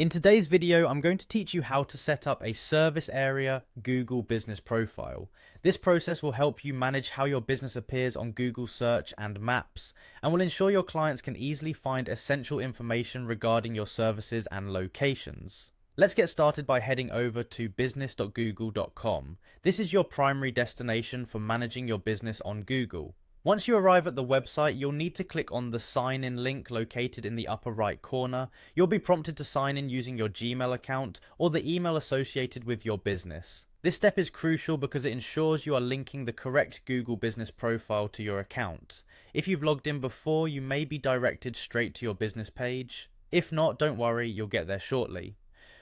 In today's video, I'm going to teach you how to set up a service area Google business profile. This process will help you manage how your business appears on Google search and maps, and will ensure your clients can easily find essential information regarding your services and locations. Let's get started by heading over to business.google.com. This is your primary destination for managing your business on Google. Once you arrive at the website, you'll need to click on the sign in link located in the upper right corner. You'll be prompted to sign in using your Gmail account or the email associated with your business. This step is crucial because it ensures you are linking the correct Google business profile to your account. If you've logged in before, you may be directed straight to your business page. If not, don't worry, you'll get there shortly.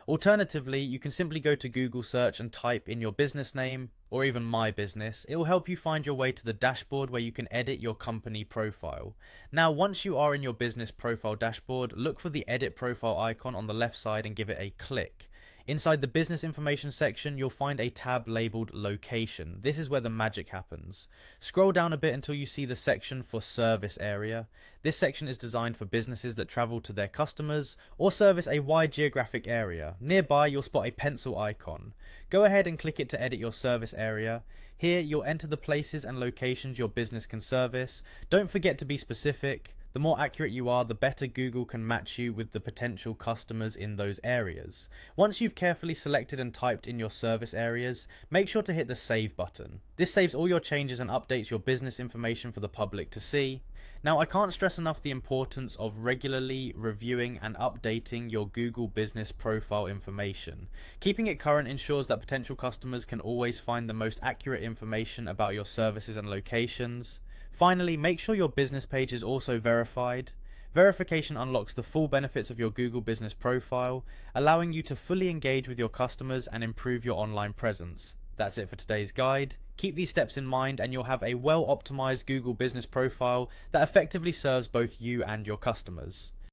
Alternatively, you can simply go to Google search and type in your business name, or even my business. It will help you find your way to the dashboard where you can edit your company profile. Now, once you are in your business profile dashboard, look for the edit profile icon on the left side and give it a click. Inside the business information section, you'll find a tab labeled location. This is where the magic happens. Scroll down a bit until you see the section for service area. This section is designed for businesses that travel to their customers or service a wide geographic area. Nearby, you'll spot a pencil icon. Go ahead and click it to edit your service area. Here, you'll enter the places and locations your business can service. Don't forget to be specific. The more accurate you are, the better Google can match you with the potential customers in those areas. Once you've carefully selected and typed in your service areas, make sure to hit the save button. This saves all your changes and updates your business information for the public to see. Now, I can't stress enough the importance of regularly reviewing and updating your Google business profile information. Keeping it current ensures that potential customers can always find the most accurate information about your services and locations. Finally, make sure your business page is also verified. Verification unlocks the full benefits of your Google business profile, allowing you to fully engage with your customers and improve your online presence. That's it for today's guide. Keep these steps in mind and you'll have a well-optimized Google business profile that effectively serves both you and your customers.